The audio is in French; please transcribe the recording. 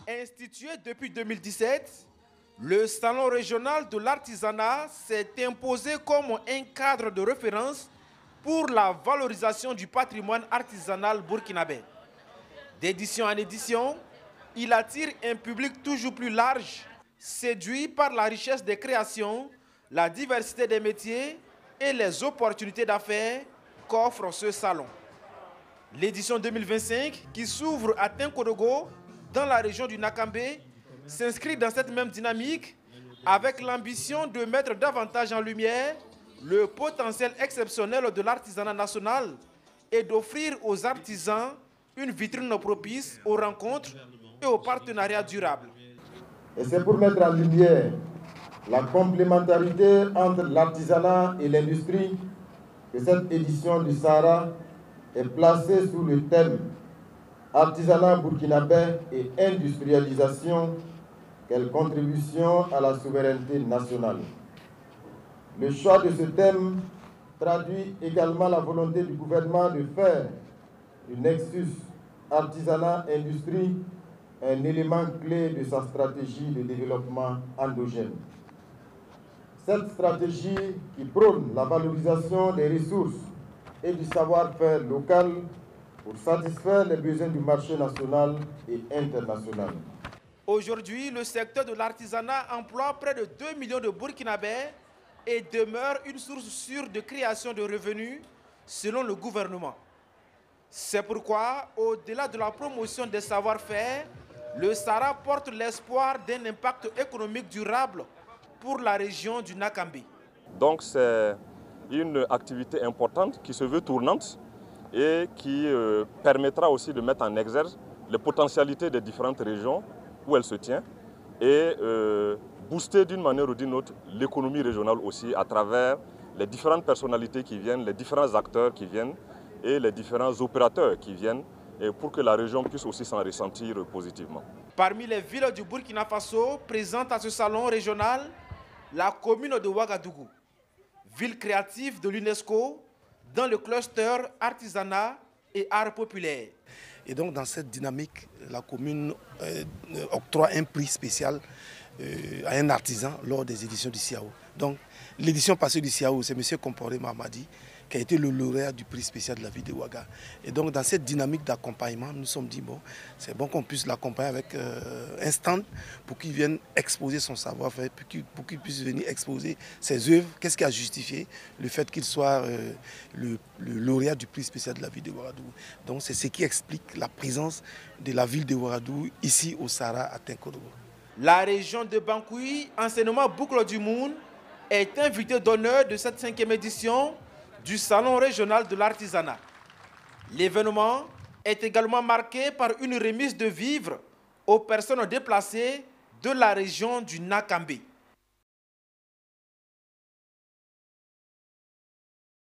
Institué depuis 2017, le Salon régional de l'artisanat s'est imposé comme un cadre de référence pour la valorisation du patrimoine artisanal burkinabé. D'édition en édition, il attire un public toujours plus large, séduit par la richesse des créations, la diversité des métiers et les opportunités d'affaires qu'offre ce salon. L'édition 2025, qui s'ouvre à Tinkodogo, dans la région du Nakambé, s'inscrit dans cette même dynamique avec l'ambition de mettre davantage en lumière le potentiel exceptionnel de l'artisanat national et d'offrir aux artisans une vitrine propice aux rencontres et aux partenariats durables. Et c'est pour mettre en lumière la complémentarité entre l'artisanat et l'industrie que cette édition du Sahara est placée sous le thème Artisanat burkinabé et industrialisation, quelle contribution à la souveraineté nationale. Le choix de ce thème traduit également la volonté du gouvernement de faire du nexus artisanat-industrie un élément clé de sa stratégie de développement endogène. Cette stratégie qui prône la valorisation des ressources et du savoir-faire local pour satisfaire les besoins du marché national et international. Aujourd'hui, le secteur de l'artisanat emploie près de 2 millions de Burkinabés et demeure une source sûre de création de revenus selon le gouvernement. C'est pourquoi, au-delà de la promotion des savoir-faire, le Sahara porte l'espoir d'un impact économique durable pour la région du Nakambé. Donc c'est une activité importante qui se veut tournante et qui permettra aussi de mettre en exergue les potentialités des différentes régions où elle se tient et booster d'une manière ou d'une autre l'économie régionale aussi à travers les différentes personnalités qui viennent, les différents acteurs qui viennent et les différents opérateurs qui viennent et pour que la région puisse aussi s'en ressentir positivement. Parmi les villes du Burkina Faso présentes à ce salon régional, la commune de Ouagadougou, ville créative de l'UNESCO dans le cluster artisanat et art populaire. Et donc dans cette dynamique, la commune octroie un prix spécial à un artisan lors des éditions du CIAO. Donc l'édition passée du CIAO, c'est M. Comporé Mamadi qui a été le lauréat du prix spécial de la ville de Ouaga. Et donc dans cette dynamique d'accompagnement, nous nous sommes dit, bon, c'est bon qu'on puisse l'accompagner avec un stand pour qu'il vienne exposer son savoir-faire, pour qu'il puisse venir exposer ses œuvres. Qu'est-ce qui a justifié le fait qu'il soit le lauréat du prix spécial de la ville de Ouagadougou. Donc c'est ce qui explique la présence de la ville de Ouagadougou ici au Sahara à Tinkodogo. La région de Bankoui, anciennement Boucle du Monde, est invitée d'honneur de cette 5e édition du Salon régional de l'artisanat. L'événement est également marqué par une remise de vivres aux personnes déplacées de la région du Nakambé.